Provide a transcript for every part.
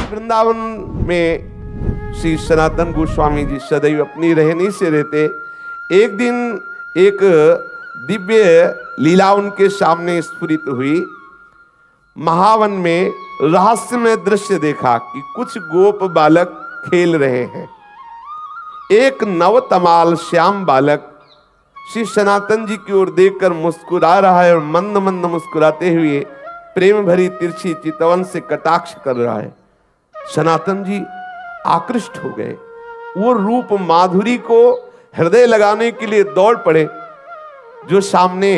वृंदावन में श्री सनातन गोस्वामी जी सदैव अपनी रहनी से रहते। एक दिन एक दिव्य लीला उनके सामने स्फुरित हुई। महावन में रहस्यमय दृश्य देखा कि कुछ गोप बालक खेल रहे हैं। एक नवतमाल श्याम बालक श्री सनातन जी की ओर देखकर मुस्कुरा रहा है और मंद मंद मुस्कुराते हुए प्रेम भरी तिरछी चितवन से कटाक्ष कर रहा है। सनातन जी आकृष्ट हो गए। वो रूप माधुरी को हृदय लगाने के लिए दौड़ पड़े। जो सामने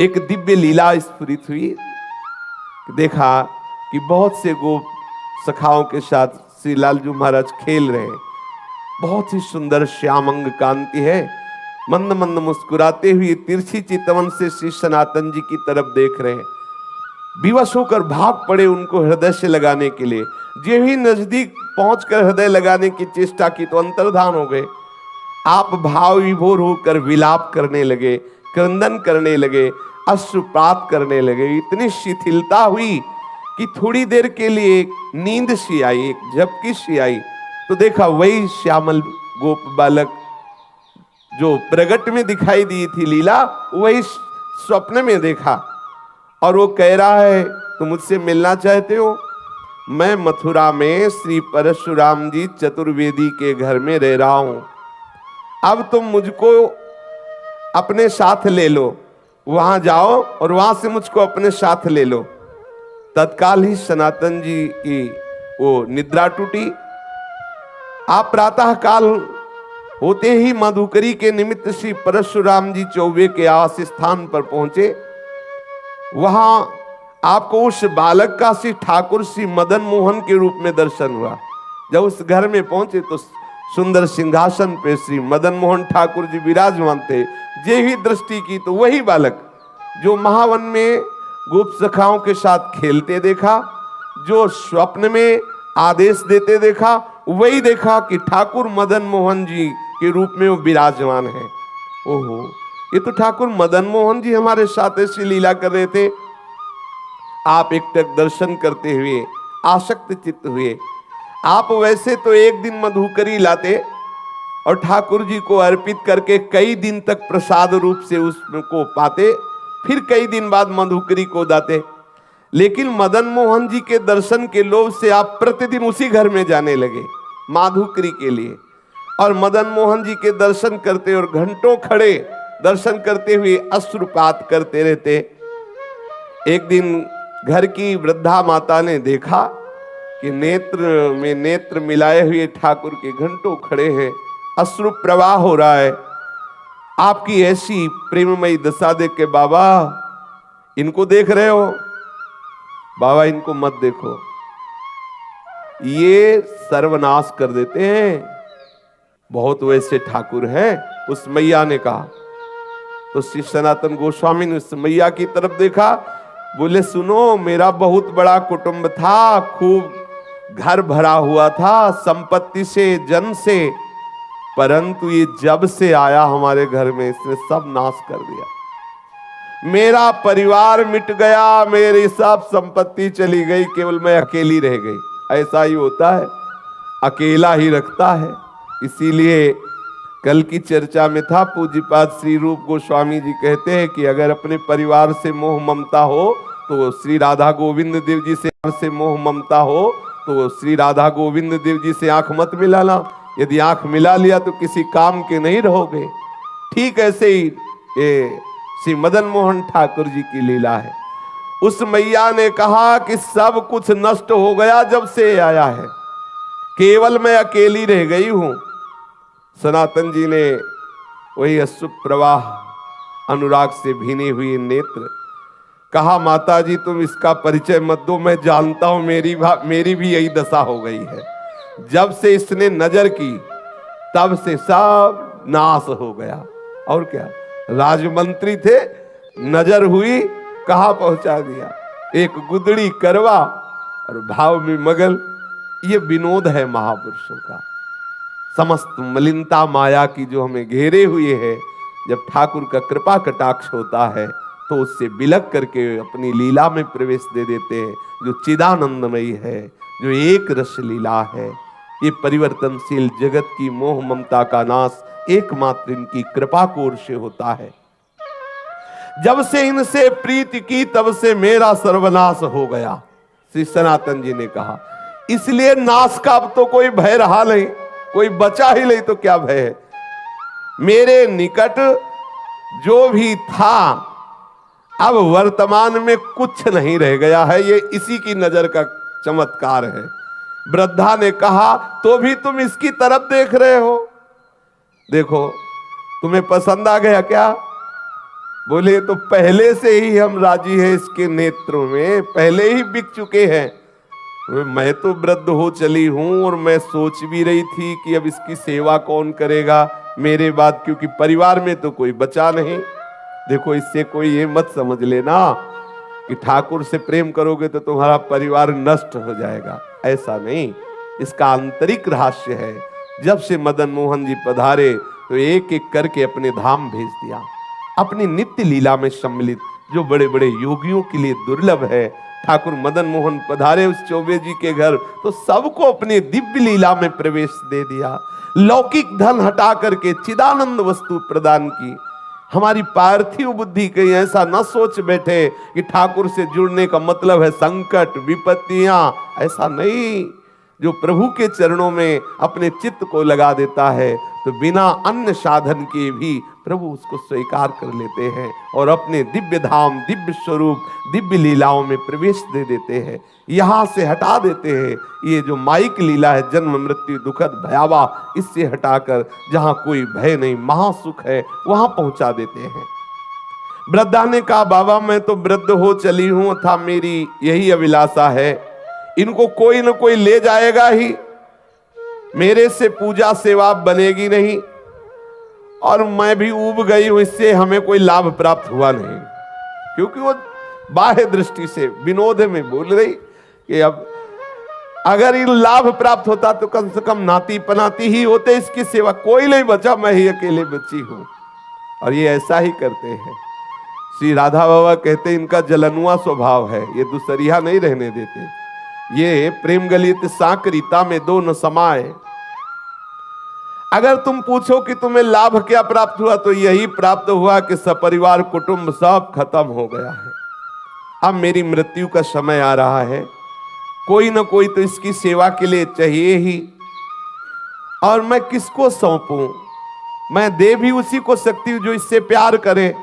एक दिव्य लीला स्फुरित हुई, देखा कि बहुत से गोप सखाओं के साथ श्री लालजू महाराज खेल रहे हैं। बहुत ही सुंदर श्यामंग कांति है। मंद मंद मुस्कुराते हुए तिरछी चितवन से श्री सनातन जी की तरफ देख रहे हैं। विवश होकर भाग पड़े उनको हृदय से लगाने के लिए। जो ही नजदीक पहुंचकर हृदय लगाने की चेष्टा की तो अंतर्धान हो गए। आप भाव विभोर होकर विलाप करने लगे, क्रंदन करने लगे, अश्रुपात करने लगे। इतनी शिथिलता हुई कि थोड़ी देर के लिए एक नींद सी आई, एक झपकी सी आई। तो देखा वही श्यामल गोप बालक जो प्रगट में दिखाई दी थी लीला, वही स्वप्न में देखा। और वो कह रहा है, तुम मुझसे मिलना चाहते हो? मैं मथुरा में श्री परशुराम जी चतुर्वेदी के घर में रह रहा हूं। अब तुम मुझको अपने साथ ले लो। वहां जाओ और वहां से मुझको अपने साथ ले लो। तत्काल ही सनातन जी की वो निद्रा टूटी। आप प्रातः काल होते ही मधुकरी के निमित्त श्री परशुराम जी चौबे के आवास स्थान पर पहुंचे। वहां आपको उस बालक का श्री ठाकुर श्री मदन मोहन के रूप में दर्शन हुआ। जब उस घर में पहुंचे तो सुंदर सिंहासन पे श्री मदन मोहन ठाकुर जी विराजमान थे। जे ही दृष्टि की तो वही बालक जो महावन में गोप सखाओं के साथ खेलते देखा, जो स्वप्न में आदेश देते देखा, वही देखा कि ठाकुर मदन मोहन जी के रूप में वो विराजमान है। ओहो, ये तो ठाकुर मदन मोहन जी हमारे साथ ऐसी लीला कर रहे थे। आप एकटक दर्शन करते हुए आसक्त चित्त हुए। आप वैसे तो एक दिन मधुकरी लाते और ठाकुर जी को अर्पित करके कई दिन तक प्रसाद रूप से उसको पाते, फिर कई दिन बाद मधुकरी को दाते। लेकिन मदन मोहन जी के दर्शन के लोभ से आप प्रतिदिन उसी घर में जाने लगे माधुकरी के लिए। और मदन मोहन जी के दर्शन करते और घंटों खड़े दर्शन करते हुए अश्रुपात करते रहते। एक दिन घर की वृद्धा माता ने देखा कि नेत्र में नेत्र मिलाए हुए ठाकुर के घंटों खड़े हैं, अश्रु प्रवाह हो रहा है। आपकी ऐसी प्रेममयी दशा देख के, बाबा इनको देख रहे हो? बाबा इनको मत देखो, ये सर्वनाश कर देते हैं। बहुत वैसे ठाकुर हैं। उस मैया ने कहा। तो श्री सनातन गोस्वामी ने उस मैया की तरफ देखा, बोले सुनो, मेरा बहुत बड़ा कुटुंब था, खूब घर भरा हुआ था संपत्ति से, जन से, परंतु ये जब से आया हमारे घर में इसने सब नाश कर दिया। मेरा परिवार मिट गया, मेरी सब संपत्ति चली गई, केवल मैं अकेली रह गई। ऐसा ही होता है, अकेला ही रखता है। इसीलिए कल की चर्चा में था, पूज्यपाद श्री रूप गोस्वामी जी कहते हैं कि अगर अपने परिवार से मोह ममता हो तो श्री राधा गोविंद देव जी से मोह ममता हो तो श्री राधा गोविंद देव जी से आंख मत मिलाना। यदि आंख मिला लिया तो किसी काम के नहीं रहोगे। ठीक ऐसे ही ये श्री मदन मोहन ठाकुर जी की लीला है। उस मैया ने कहा कि सब कुछ नष्ट हो गया जब से आया है, केवल मैं अकेली रह गई हूं। सनातन जी ने वही अश्रु प्रवाह, अनुराग से भीने हुए नेत्र, कहा माता जी तुम इसका परिचय मत दो, मैं जानता हूं मेरी भी यही दशा हो गई है। जब से इसने नजर की तब से सब नाश हो गया। और क्या, राजमंत्री थे, नजर हुई, कहां पहुंचा दिया। एक गुदड़ी करवा और भाव में मगन। ये विनोद है महापुरुषों का। समस्त मलिनता माया की जो हमें घेरे हुए है, जब ठाकुर का कृपा कटाक्ष होता है तो उससे बिलक करके अपनी लीला में प्रवेश दे देते हैं, जो चिदानंदमयी है, जो एक रस लीला है। ये परिवर्तनशील जगत की मोह ममता का नाश एकमात्र इनकी कृपा की ओर से होता है। जब से इनसे प्रीति की तब से मेरा सर्वनाश हो गया, श्री सनातन जी ने कहा। इसलिए नाश का अब तो कोई भय रहा नहीं, कोई बचा ही नहीं तो क्या भय है। मेरे निकट जो भी था अब वर्तमान में कुछ नहीं रह गया है, ये इसी की नजर का चमत्कार है। वृद्धा ने कहा तो भी तुम इसकी तरफ देख रहे हो, देखो तुम्हें पसंद आ गया क्या? बोले तो पहले से ही हम राजी हैं, इसके नेत्रों में पहले ही बिक चुके हैं। मैं तो वृद्ध हो चली हूं और मैं सोच भी रही थी कि अब इसकी सेवा कौन करेगा मेरे बाद, क्योंकि परिवार में तो कोई बचा नहीं। देखो इससे कोई ये मत समझ लेना कि ठाकुर से प्रेम करोगे तो तुम्हारा परिवार नष्ट हो जाएगा, ऐसा नहीं। इसका आंतरिक रहस्य है। जब से मदन मोहन जी पधारे तो एक एक करके अपने धाम भेज दिया, अपनी नित्य लीला में सम्मिलित, जो बड़े बड़े योगियों के लिए दुर्लभ है। ठाकुर मदन मोहन पधारे उस चौबे जी के घर तो सबको अपनी दिव्य लीला में प्रवेश दे दिया। लौकिक धन हटा करके चिदानंद वस्तु प्रदान की। हमारी पार्थिव बुद्धि कहीं ऐसा न सोच बैठे कि ठाकुर से जुड़ने का मतलब है संकट विपत्तियां, ऐसा नहीं। जो प्रभु के चरणों में अपने चित्त को लगा देता है तो बिना अन्य साधन के भी प्रभु उसको स्वीकार कर लेते हैं और अपने दिव्य धाम, दिव्य स्वरूप, दिव्य लीलाओं में प्रवेश दे देते हैं। यहां से हटा देते हैं ये जो माइक लीला है, जन्म मृत्यु दुखद भयावह, इससे हटाकर जहां कोई भय नहीं, महासुख है, वहां पहुंचा देते हैं। वृद्धा ने कहा बाबा मैं तो वृद्ध हो चली हूं, था मेरी यही अभिलाषा है, इनको कोई न कोई ले जाएगा ही, मेरे से पूजा सेवा बनेगी नहीं और मैं भी ऊब गई हूं, इससे हमें कोई लाभ प्राप्त हुआ नहीं। क्योंकि वो बाह्य दृष्टि से विनोद में बोल रही कि अब अगर इन लाभ प्राप्त होता तो कम से कम नाती पनाती ही होते, इसकी सेवा कोई नहीं बचा, मैं ही अकेले बची हूं। और ये ऐसा ही करते हैं। श्री राधा बाबा कहते इनका जलनुआ स्वभाव है, ये दूसरिया नहीं रहने देते। ये प्रेम गलित साकरीता में दो न समाए। अगर तुम पूछो कि तुम्हें लाभ क्या प्राप्त हुआ तो यही प्राप्त हुआ कि सपरिवार कुटुंब सब खत्म हो गया है। अब मेरी मृत्यु का समय आ रहा है, कोई ना कोई तो इसकी सेवा के लिए चाहिए ही, और मैं किसको सौंपूं? मैं दे भी उसी को सकती हूं जो इससे प्यार करे।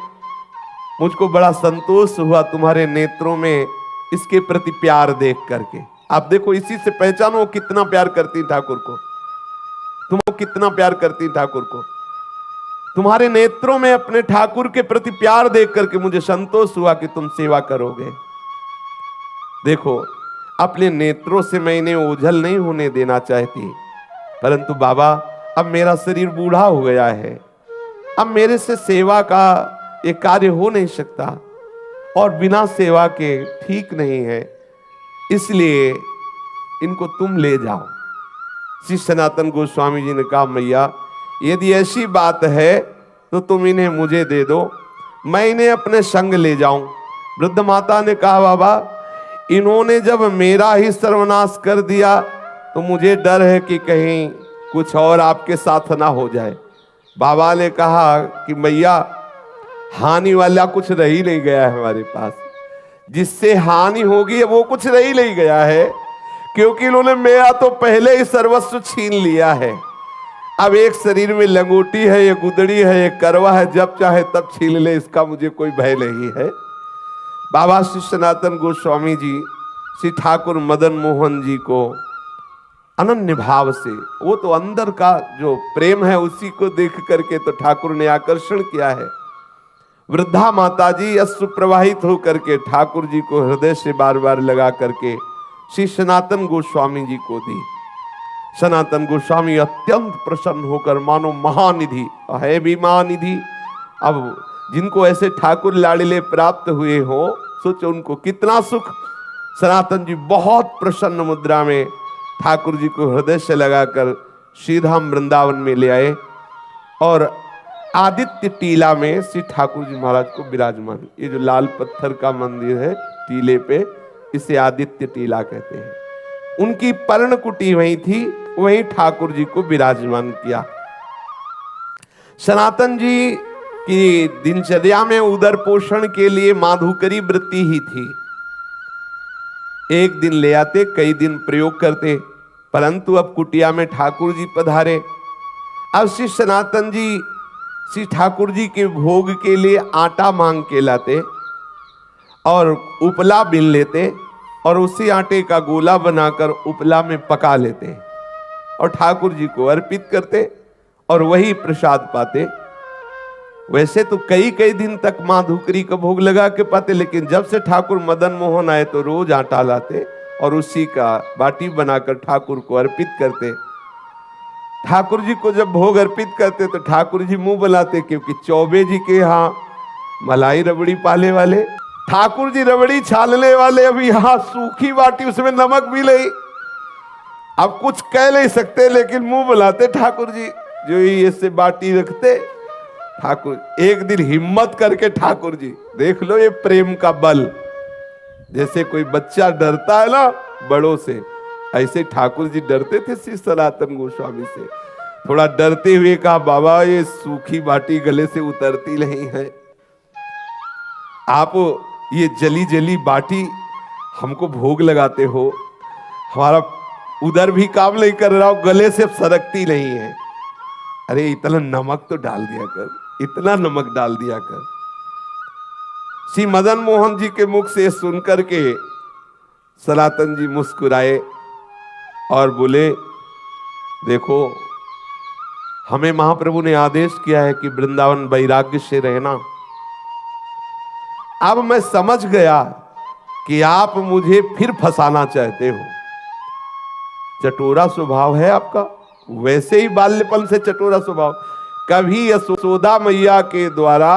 मुझको बड़ा संतोष हुआ तुम्हारे नेत्रों में इसके प्रति प्यार देख करके। आप देखो इसी से पहचानो कितना प्यार करती ठाकुर को, तुम कितना प्यार करती ठाकुर को। तुम्हारे नेत्रों में अपने ठाकुर के प्रति प्यार देख करके मुझे संतोष हुआ कि तुम सेवा करोगे। देखो अपने नेत्रों से मैं इन्हें ओझल नहीं होने देना चाहती, परंतु बाबा अब मेरा शरीर बूढ़ा हो गया है, अब मेरे से सेवा का ये कार्य हो नहीं सकता और बिना सेवा के ठीक नहीं है, इसलिए इनको तुम ले जाओ। श्री सनातन गोस्वामी जी ने कहा मैया यदि ऐसी बात है तो तुम इन्हें मुझे दे दो, मैं इन्हें अपने संग ले जाऊं। वृद्ध माता ने कहा बाबा इन्होंने जब मेरा ही सर्वनाश कर दिया तो मुझे डर है कि कहीं कुछ और आपके साथ ना हो जाए। बाबा ने कहा कि मैया हानि वाला कुछ रह ही नहीं गया है हमारे पास, जिससे हानि होगी वो कुछ रह ही नहीं गया है, क्योंकि इन्होंने मेरा तो पहले ही सर्वस्व छीन लिया है। अब एक शरीर में लंगोटी है, ये गुदड़ी है, ये करवा है, जब चाहे तब छीन ले, इसका मुझे कोई भय नहीं है। बाबा श्री सनातन गोस्वामी जी श्री ठाकुर मदन मोहन जी को अनन्य भाव से, वो तो अंदर का जो प्रेम है उसी को देख करके तो ठाकुर ने आकर्षण किया है। वृद्धा माता जी अश्रु प्रवाहित होकर के ठाकुर जी को हृदय से बार बार लगा करके श्री सनातन गोस्वामी जी को दी। सनातन गोस्वामी अत्यंत प्रसन्न होकर मानो महानिधि है भी महानिधि, अब जिनको ऐसे ठाकुर लाड़िले प्राप्त हुए हो सोचो उनको कितना सुख। सनातन जी बहुत प्रसन्न मुद्रा में ठाकुर जी को हृदय से लगाकर सीधा वृंदावन में ले आए और आदित्य टीला में श्री ठाकुर जी महाराज को विराजमान, ये जो लाल पत्थर का मंदिर है टीले पे, इसे आदित्य टीला कहते हैं। उनकी पर्णकुटी वहीं थी, वहीं ठाकुर जी को विराजमान किया। सनातन जी की दिनचर्या में उदर पोषण के लिए माधुकरी वृत्ति ही थी। एक दिन ले आते, कई दिन प्रयोग करते, परंतु अब कुटिया में ठाकुर जी पधारे। अब श्री सनातन जी श्री ठाकुर जी के भोग के लिए आटा मांग के लाते और उपला बीन लेते और उसी आटे का गोला बनाकर उपला में पका लेते और ठाकुर जी को अर्पित करते और वही प्रसाद पाते। वैसे तो कई कई दिन तक मां धुकरी का भोग लगा के पाते, लेकिन जब से ठाकुर मदन मोहन आए तो रोज आटा लाते और उसी का बाटी बनाकर ठाकुर को अर्पित करते। ठाकुर जी को जब भोग अर्पित करते तो ठाकुर जी मुंह बनाते, क्योंकि चौबे जी के यहाँ मलाई रबड़ी पाले वाले, ठाकुर जी रबड़ी छालने वाले, अभी यहाँ सूखी बाटी, उसमें नमक भी नहीं। अब कुछ कह नहीं सकते, लेकिन मुंह बनाते ठाकुर जी। जो ही ऐसे बाटी रखते, ठाकुर एक दिन हिम्मत करके ठाकुर जी, देख लो ये प्रेम का बल, जैसे कोई बच्चा डरता है ना बड़ों से, ऐसे ठाकुर जी डरते थे श्री सनातन गोस्वामी से। थोड़ा डरते हुए कहा, बाबा ये सूखी बाटी गले से उतरती नहीं है, आप ये जली जली बाटी हमको भोग लगाते हो, हमारा उधर भी काम नहीं कर रहा हो, गले से सरकती नहीं है। अरे इतना नमक तो डाल दिया कर, इतना नमक डाल दिया कर। श्री मदन मोहन जी के मुख से सुनकर के सनातन जी मुस्कुराए और बोले, देखो हमें महाप्रभु ने आदेश किया है कि वृंदावन वैराग्य से रहना। अब मैं समझ गया कि आप मुझे फिर फंसाना चाहते हो। चटोरा स्वभाव है आपका, वैसे ही बाल्यपन से चटोरा स्वभाव। कभी यशोदा मैया के द्वारा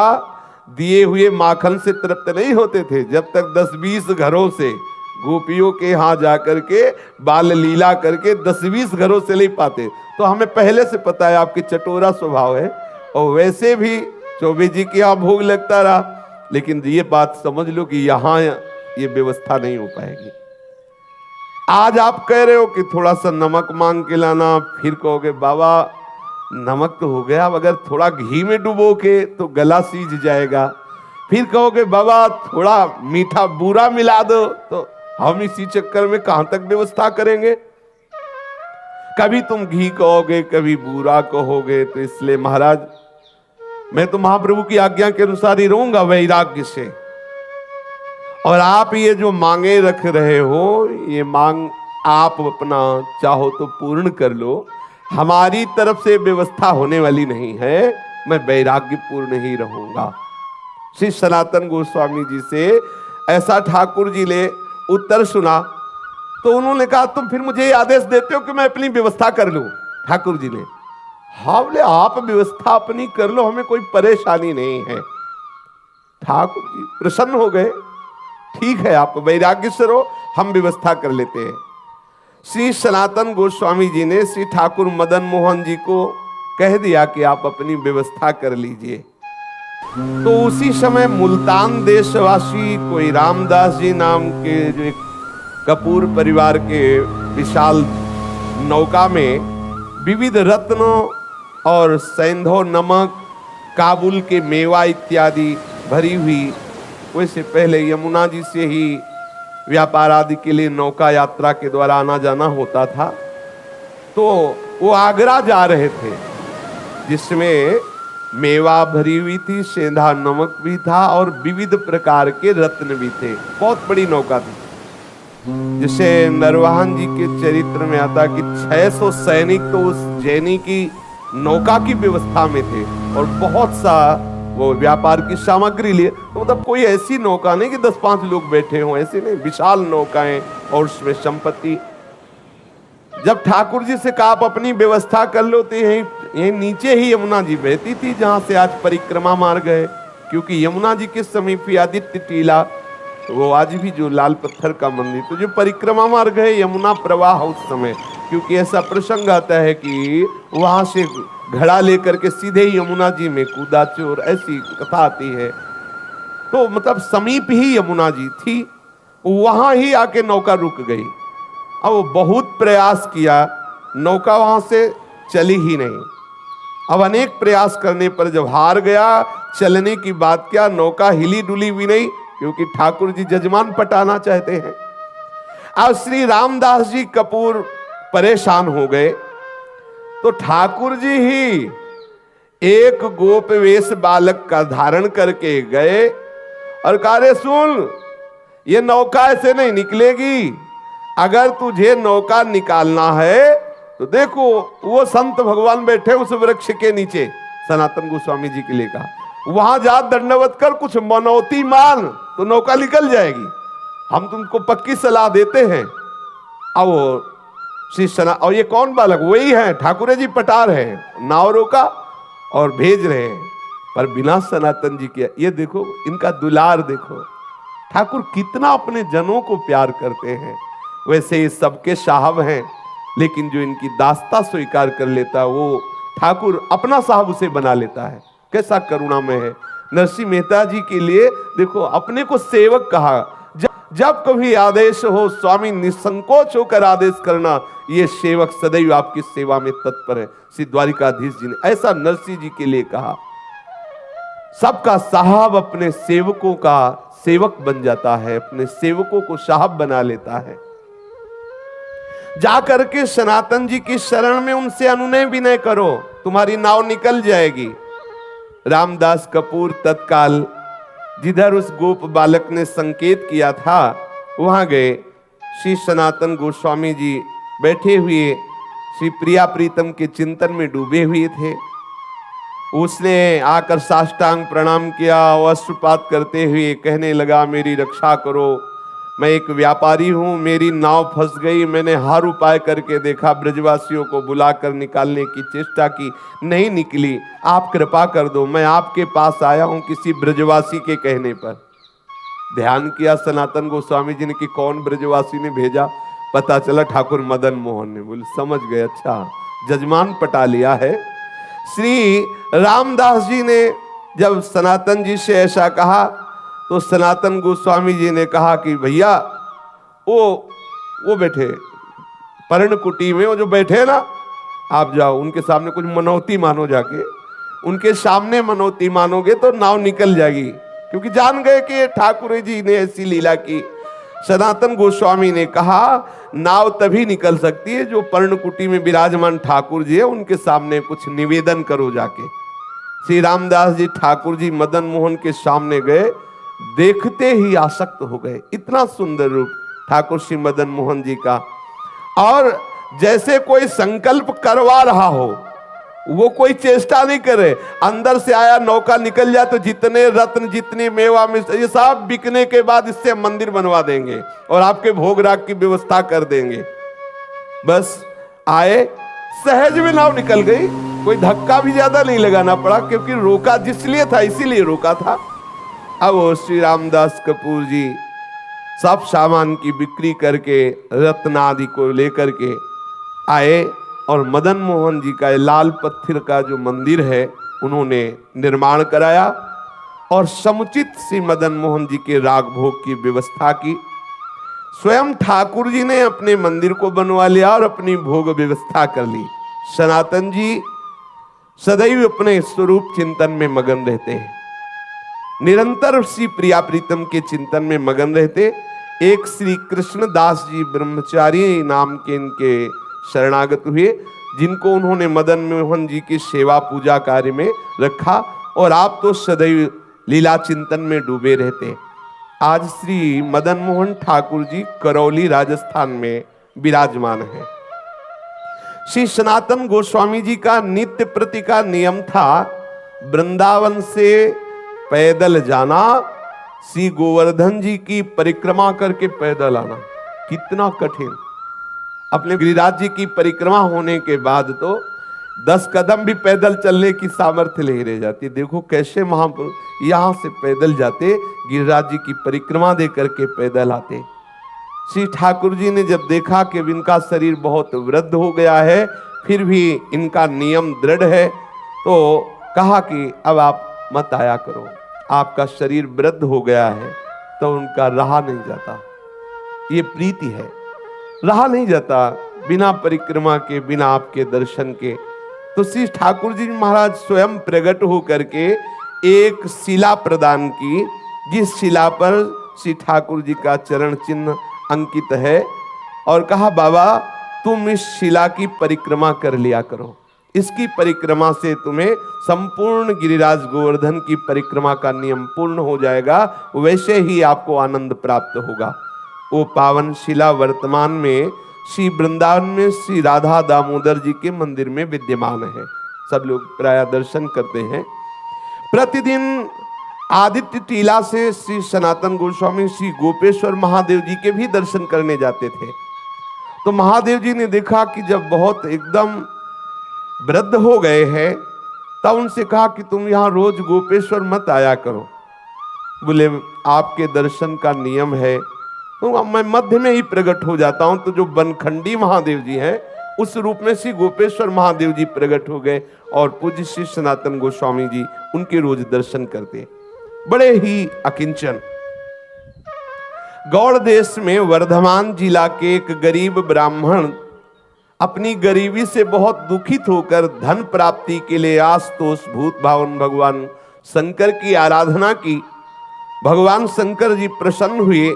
दिए हुए माखन से तृप्त नहीं होते थे, जब तक 10-20 घरों से गोपियों के यहाँ जाकर के बाल लीला करके 10-20 घरों से नहीं पाते। तो हमें पहले से पता है आपकी चटोरा स्वभाव है, और वैसे भी चौबे जी के यहाँ भोग लगता रहा, लेकिन ये बात समझ लो कि यहाँ ये व्यवस्था नहीं हो पाएगी। आज आप कह रहे हो कि थोड़ा सा नमक मांग के लाना, फिर कहोगे बाबा नमक तो हो गया, अगर थोड़ा घी में डुबो के तो गला सीज जाएगा। फिर कहोगे बाबा थोड़ा मीठा बूरा मिला दो, तो हम इसी चक्कर में कहां तक व्यवस्था करेंगे। कभी तुम घी कहोगे, कभी बूरा कहोगे, तो इसलिए महाराज मैं तो महाप्रभु की आज्ञा के अनुसार ही रहूंगा वैराग्य से। और आप ये जो मांगे रख रहे हो, ये मांग आप अपना चाहो तो पूर्ण कर लो, हमारी तरफ से व्यवस्था होने वाली नहीं है। मैं वैराग्य पूर्ण ही रहूंगा। श्री सनातन गोस्वामी जी से ऐसा ठाकुर जी ने उत्तर सुना, तो उन्होंने कहा तुम फिर मुझे आदेश देते हो कि मैं अपनी व्यवस्था कर लूं। ठाकुर जी ने हाँ बोले, आप व्यवस्था अपनी कर लो, हमें कोई परेशानी नहीं है। ठाकुर जी प्रसन्न हो गए, ठीक है आप वैराग्य से रहो, हम व्यवस्था कर लेते हैं। श्री सनातन गोस्वामी जी ने श्री ठाकुर मदन मोहन जी को कह दिया कि आप अपनी व्यवस्था कर लीजिए। तो उसी समय मुल्तान देशवासी कोई रामदास जी नाम के जो एक कपूर परिवार के विशाल नौका में विविध रत्नों और सैंधव नमक, काबुल के मेवा इत्यादि भरी हुई, वैसे पहले यमुना जी से ही व्यापार आदि के लिए नौका यात्रा के द्वारा आना जाना होता था। तो वो आगरा जा रहे थे, जिसमें मेवा भरी हुई थी, सेंधा नमक भी था और विविध प्रकार के रत्न भी थे। बहुत बड़ी नौका थी, जिसे नरवाहन जी के चरित्र में आता कि 600 सैनिक तो उस जैनी की नौका की व्यवस्था में थे और बहुत सा वो व्यापार की सामग्री लिए। तो मतलब कोई ऐसी नौका नहीं कि 10-5 लोग बैठे हों, ऐसी नहीं, विशाल नौकाएं और उसमें संपत्ति। जब ठाकुर जी से कहा आप अपनी व्यवस्था कर लो, तो यहीं नीचे ही यमुना जी बहती थी, जहां से आज परिक्रमा मार्ग है। क्योंकि यमुना जी के समीप ही आदित्य टीला, वो आज भी जो लाल पत्थर का मंदिर, तो जो परिक्रमा मार्ग है यमुना प्रवाह उस समय, क्योंकि ऐसा प्रसंग आता है कि वहां से घड़ा लेकर के सीधे यमुना जी में कूदा चोर, ऐसी कथा आती है। तो मतलब समीप ही यमुना जी थी, वहां ही आके नौका रुक गई। अब वो बहुत प्रयास किया, नौका वहां से चली ही नहीं। अब अनेक प्रयास करने पर जब हार गया, चलने की बात क्या, नौका हिली डुली भी नहीं, क्योंकि ठाकुर जी जजमान पटाना चाहते हैं। अब श्री रामदास जी कपूर परेशान हो गए, तो ठाकुर जी ही एक गोप वेश बालक का धारण करके गए और कहा, रे सुन, ये नौका ऐसे नहीं निकलेगी, अगर तुझे नौका निकालना है तो देखो वो संत भगवान बैठे उस वृक्ष के नीचे, सनातन गोस्वामी जी के लिए कहा, वहां जा दंडवत कर, कुछ मनौती मान तो नौका निकल जाएगी, हम तुमको पक्की सलाह देते हैं। अब वो श्री सना, और ये कौन बालक, वही है ठाकुर जी पटार है, नाव रोका और भेज रहे हैं, पर बिना सनातन जी के। ये देखो इनका दुलार देखो, ठाकुर कितना अपने जनों को प्यार करते हैं। वैसे ये सबके साहब हैं, लेकिन जो इनकी दास्ता स्वीकार कर लेता है वो ठाकुर अपना साहब उसे बना लेता है। कैसा करुणामय है। नरसिंह मेहता जी के लिए देखो अपने को सेवक कहा। जब कभी आदेश हो स्वामी निसंकोच होकर आदेश करना, ये सेवक सदैव आपकी सेवा में तत्पर है। श्री द्वारिकाधीश जी ने ऐसा नरसिंह जी के लिए कहा। सबका साहब अपने सेवकों का सेवक बन जाता है, अपने सेवकों को साहब बना लेता है। जाकर के सनातन जी की शरण में उनसे अनुनय विनय करो, तुम्हारी नाव निकल जाएगी। रामदास कपूर तत्काल जिधर उस गोप बालक ने संकेत किया था वहां गए। श्री सनातन गोस्वामी जी बैठे हुए श्री प्रिया प्रीतम के चिंतन में डूबे हुए थे। उसने आकर साष्टांग प्रणाम किया, वस्त्रपात करते हुए कहने लगा, मेरी रक्षा करो, मैं एक व्यापारी हूं, मेरी नाव फंस गई, मैंने हर उपाय करके देखा, ब्रजवासियों को बुलाकर निकालने की चेष्टा की, नहीं निकली, आप कृपा कर दो, मैं आपके पास आया हूं किसी ब्रजवासी के कहने पर। ध्यान किया सनातन गोस्वामी जी ने कि कौन ब्रजवासी ने भेजा, पता चला ठाकुर मदन मोहन ने। बोले समझ गए, अच्छा जजमान पटा लिया है। श्री रामदास जी ने जब सनातन जी से ऐसा कहा तो सनातन गोस्वामी जी ने कहा कि भैया वो बैठे पर्णकुटी में, वो जो बैठे ना, आप जाओ उनके सामने कुछ मनौती मानो, जाके उनके सामने मनौती मानोगे तो नाव निकल जाएगी। क्योंकि जान गए कि ठाकुर जी ने ऐसी लीला की। सनातन गोस्वामी ने कहा नाव तभी निकल सकती है जो पर्णकुटी में विराजमान ठाकुर जी है उनके सामने कुछ निवेदन करो जाके। श्री रामदास जी ठाकुर जी मदन मोहन के सामने गए, देखते ही आसक्त हो गए। इतना सुंदर रूप ठाकुर श्री मदन मोहन जी का, और जैसे कोई संकल्प करवा रहा हो, वो कोई चेष्टा नहीं करे, अंदर से आया नौका निकल जाए तो जितने रत्न जितनी मेवा में ये सब बिकने के बाद इससे मंदिर बनवा देंगे और आपके भोग राग की व्यवस्था कर देंगे। बस आए, सहज में नाव निकल गई, कोई धक्का भी ज्यादा नहीं लगाना पड़ा, क्योंकि रोका जिसलिए था इसीलिए रोका था। अब श्री रामदास कपूर जी सब सामान की बिक्री करके रत्न आदि को लेकर के आए और मदन मोहन जी का लाल पत्थर का जो मंदिर है उन्होंने निर्माण कराया और समुचित श्री मदन मोहन जी के राग भोग की व्यवस्था की। स्वयं ठाकुर जी ने अपने मंदिर को बनवा लिया और अपनी भोग व्यवस्था कर ली। सनातन जी सदैव अपने स्वरूप चिंतन में मगन रहते हैं, निरंतर श्री प्रिया प्रीतम के चिंतन में मगन रहते। एक श्री कृष्ण दास जी ब्रह्मचारी नाम के इनके शरणागत हुए, जिनको उन्होंने मदन मोहन जी की सेवा पूजा कार्य में रखा, और आप तो सदैव लीला चिंतन में डूबे रहते। आज श्री मदन मोहन ठाकुर जी करौली राजस्थान में विराजमान है। श्री सनातन गोस्वामी जी का नित्य प्रति का नियम था वृंदावन से पैदल जाना, श्री गोवर्धन जी की परिक्रमा करके पैदल आना। कितना कठिन। अपने गिरिराज जी की परिक्रमा होने के बाद तो 10 कदम भी पैदल चलने की सामर्थ्य नहीं रह जाती। देखो कैसे महापुरुष यहां से पैदल जाते, गिरिराज जी की परिक्रमा दे करके पैदल आते। श्री ठाकुर जी ने जब देखा कि इनका शरीर बहुत वृद्ध हो गया है, फिर भी इनका नियम दृढ़ है, तो कहा कि अब आप मत आया करो, आपका शरीर वृद्ध हो गया है। तो उनका रहा नहीं जाता। ये प्रीति है। रहा नहीं जाता बिना परिक्रमा के, बिना आपके दर्शन के। तो श्री ठाकुर जी महाराज स्वयं प्रकट हो करके एक शिला प्रदान की, जिस शिला पर श्री ठाकुर जी का चरण चिन्ह अंकित है, और कहा बाबा तुम इस शिला की परिक्रमा कर लिया करो, इसकी परिक्रमा से तुम्हें संपूर्ण गिरिराज गोवर्धन की परिक्रमा का नियम पूर्ण हो जाएगा, वैसे ही आपको आनंद प्राप्त होगा। वो पावन शिला वर्तमान में श्री वृंदावन में श्री राधा दामोदर जी के मंदिर में विद्यमान है। सब लोग प्राय दर्शन करते हैं। प्रतिदिन आदित्य टीला से श्री सनातन गोस्वामी श्री गोपेश्वर महादेव जी के भी दर्शन करने जाते थे। तो महादेव जी ने देखा कि जब बहुत एकदम वृद्ध हो गए हैं, तब उनसे कहा कि तुम यहाँ रोज गोपेश्वर मत आया करो। बोले आपके दर्शन का नियम है तो मैं मध्य में ही प्रकट हो जाता हूं। तो जो बनखंडी महादेव जी हैं उस रूप में श्री गोपेश्वर महादेव जी प्रकट हो गए, और पूज्य श्री सनातन गोस्वामी जी उनके रोज दर्शन करते, बड़े ही अकिंचन। गौड़ देश में वर्धमान जिला के एक गरीब ब्राह्मण अपनी गरीबी से बहुत दुखित होकर धन प्राप्ति के लिए आशुतोष भूत भावन भगवान शंकर की आराधना की। भगवान शंकर जी प्रसन्न हुए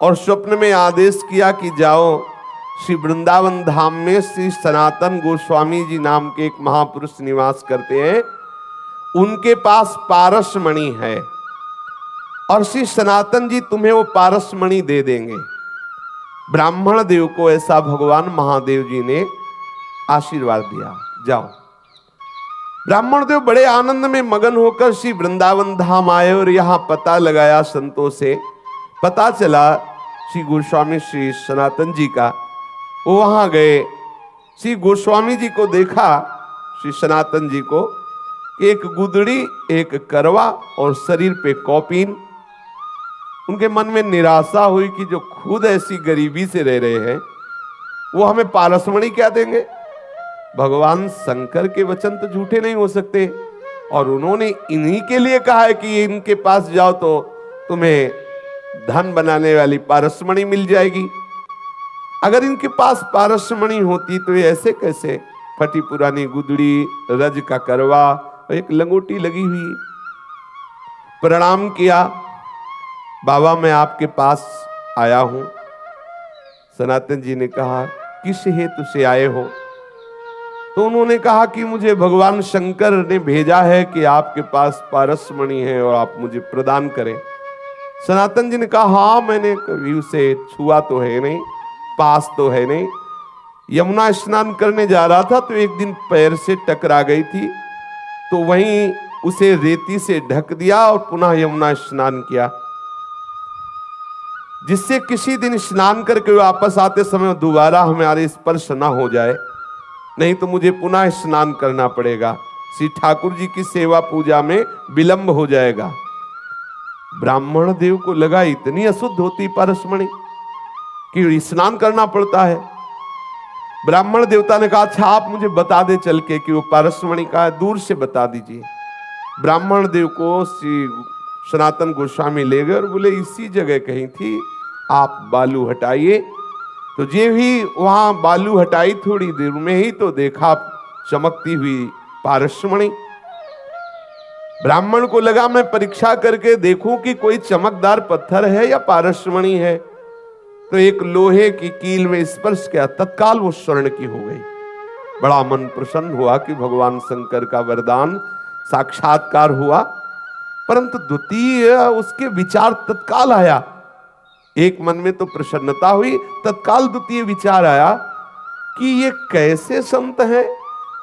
और स्वप्न में आदेश किया कि जाओ श्री वृंदावन धाम में श्री सनातन गोस्वामी जी नाम के एक महापुरुष निवास करते हैं, उनके पास पारसमणि है और श्री सनातन जी तुम्हें वो पारसमणि दे देंगे। ब्राह्मण देव को ऐसा भगवान महादेव जी ने आशीर्वाद दिया, जाओ। ब्राह्मण देव बड़े आनंद में मगन होकर श्री वृंदावन धाम आए और यहां पता लगाया संतों से। पता चला श्री गोस्वामी श्री सनातन जी का। वो वहां गए, श्री गोस्वामी जी को देखा, श्री सनातन जी को, एक गुदड़ी, एक करवा और शरीर पे कौपीन। उनके मन में निराशा हुई कि जो खुद ऐसी गरीबी से रह रहे हैं वो हमें पारसमणि क्या देंगे। भगवान शंकर के वचन तो झूठे नहीं हो सकते, और उन्होंने इन्हीं के लिए कहा है कि इनके पास जाओ तो तुम्हें धन बनाने वाली पारसमणि मिल जाएगी। अगर इनके पास पारसमणि होती तो ये ऐसे कैसे फटी पुरानी गुदड़ी, रज का करवा और एक लंगोटी लगी हुई। प्रणाम किया, बाबा मैं आपके पास आया हूं। सनातन जी ने कहा किस हेतु से आए हो? तो उन्होंने कहा कि मुझे भगवान शंकर ने भेजा है कि आपके पास पारसमणि है और आप मुझे प्रदान करें। सनातन जी ने कहा हाँ, मैंने कभी उसे छुआ तो है नहीं, पास तो है नहीं। यमुना स्नान करने जा रहा था तो एक दिन पैर से टकरा गई थी, तो वहीं उसे रेती से ढक दिया और पुनः यमुना स्नान किया, जिससे किसी दिन स्नान करके वापस आते समय दोबारा हमारे स्पर्श ना हो जाए, नहीं तो मुझे पुनः स्नान करना पड़ेगा। श्री ठाकुर जी की सेवा पूजा में विलंब हो जाएगा। ब्राह्मण देव को लगा इतनी अशुद्ध होती पारसमणि कि स्नान करना पड़ता है। ब्राह्मण देवता ने कहा अच्छा आप मुझे बता दे चल के कि वो पारसमणि का है, दूर से बता दीजिए। ब्राह्मण देव को श्री सनातन गोस्वामी ले गए और बोले इसी जगह कहीं थी, आप बालू हटाइए। तो जे भी वहां बालू हटाई, थोड़ी देर में ही तो देखा चमकती हुई पारसमणि। ब्राह्मण को लगा मैं परीक्षा करके देखूं कि कोई चमकदार पत्थर है या पारसमणि है। तो एक लोहे की कील में स्पर्श किया, तत्काल वो स्वर्ण की हो गई। बड़ा मन प्रसन्न हुआ कि भगवान शंकर का वरदान साक्षात्कार हुआ। परंतु द्वितीय उसके विचार तत्काल आया, एक मन में तो प्रसन्नता हुई, तत्काल द्वितीय विचार आया कि ये कैसे संत हैं,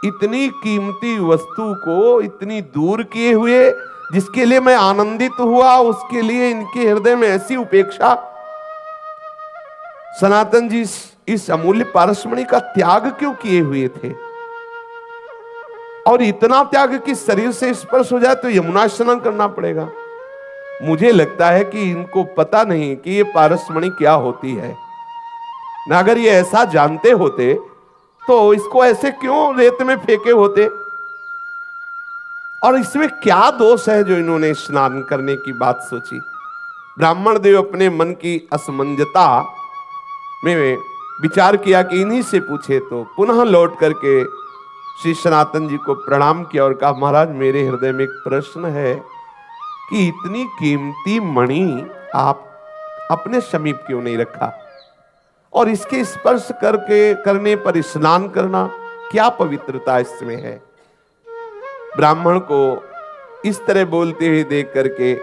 इतनी कीमती वस्तु को इतनी दूर किए हुए, जिसके लिए मैं आनंदित हुआ उसके लिए इनके हृदय में ऐसी उपेक्षा। सनातन जी इस अमूल्य पारसमणि का त्याग क्यों किए हुए थे, और इतना त्याग कि शरीर से स्पर्श हो जाए तो यमुना स्नान करना पड़ेगा। मुझे लगता है कि इनको पता नहीं कि ये पारसमणि क्या होती है। ना अगर ये ऐसा जानते होते तो इसको ऐसे क्यों रेत में फेंके होते, और इसमें क्या दोष है जो इन्होंने स्नान करने की बात सोची। ब्राह्मण देव अपने मन की असमंजता में विचार किया कि इन्हीं से पूछे, तो पुनः लौट करके श्री सनातन जी को प्रणाम किया और कहा, महाराज मेरे हृदय में एक प्रश्न है कि इतनी कीमती मणि आप अपने समीप क्यों नहीं रखा, और इसके स्पर्श करने पर स्नान करना, क्या पवित्रता इसमें है। ब्राह्मण को इस तरह बोलते हुए देख करके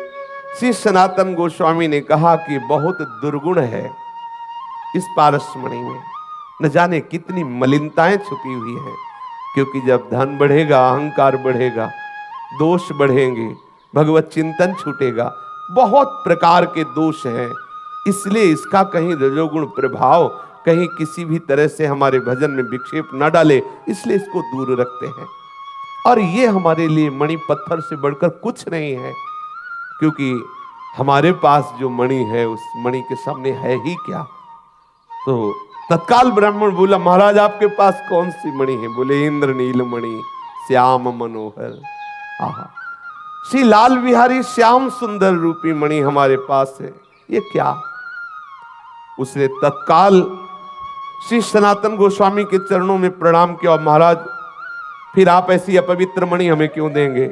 श्री सनातन गोस्वामी ने कहा कि बहुत दुर्गुण है इस पारसमणि में, न जाने कितनी मलिनताएं छुपी हुई हैं। क्योंकि जब धन बढ़ेगा, अहंकार बढ़ेगा, दोष बढ़ेंगे, भगवत चिंतन छूटेगा, बहुत प्रकार के दोष हैं। इसलिए इसका कहीं रजोगुण प्रभाव कहीं किसी भी तरह से हमारे भजन में विक्षेप न डाले, इसलिए इसको दूर रखते हैं। और ये हमारे लिए मणि पत्थर से बढ़कर कुछ नहीं है, क्योंकि हमारे पास जो मणि है उस मणि के सामने है ही क्या। तो तत्काल ब्राह्मण बोला, महाराज आपके पास कौन सी मणि है। बोले, इंद्र नील मणि श्याम मनोहर। आहा, श्री लाल बिहारी श्याम सुंदर रूपी मणि हमारे पास है, ये क्या। उसने तत्काल श्री सनातन गोस्वामी के चरणों में प्रणाम किया, और महाराज फिर आप ऐसी अपवित्र मणि हमें क्यों देंगे,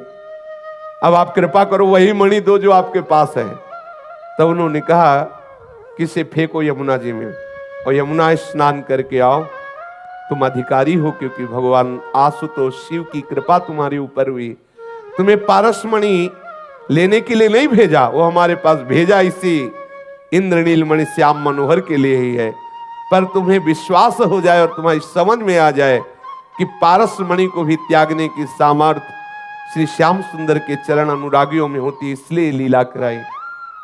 अब आप कृपा करो वही मणि दो जो आपके पास है। तब उन्होंने कहा कि इसे फेंको यमुना जी में और यमुना स्नान करके आओ, तुम अधिकारी हो, क्योंकि भगवान आशुतोष शिव की कृपा तुम्हारे ऊपर हुई। तुम्हें पारसमणि लेने के लिए नहीं भेजा, वो हमारे पास भेजा इसी इंद्रनील मणि श्याम मनोहर के लिए ही है। पर तुम्हें विश्वास हो जाए और तुम्हारी समझ में आ जाए कि पारसमणि को भी त्यागने की सामर्थ्य श्री श्याम सुंदर के चरण अनुरागियों में होती, इसलिए लीला कराई।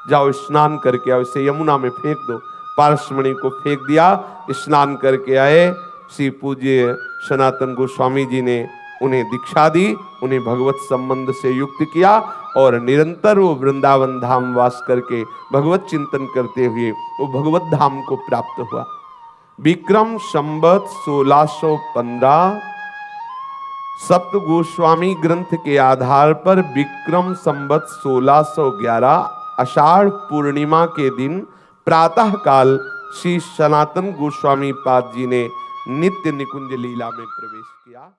जाओ स्नान करके आओ, इसे यमुना में फेंक दो। पारसमणि को फेंक दिया, स्नान करके आए। श्री पूज्य सनातन गोस्वामी जी ने उन्हें दीक्षा दी, उन्हें भगवत संबंध से युक्त किया, और निरंतर वो वृंदावन धाम वास करके भगवत चिंतन करते हुए वो भगवत धाम को प्राप्त हुआ। विक्रम संवत 1615 सप्त गोस्वामी ग्रंथ के आधार पर विक्रम संवत 1611 आषाढ़ पूर्णिमा के दिन प्रातः काल श्री सनातन गोस्वामी पाद जी ने नित्य निकुंज लीला में प्रवेश किया।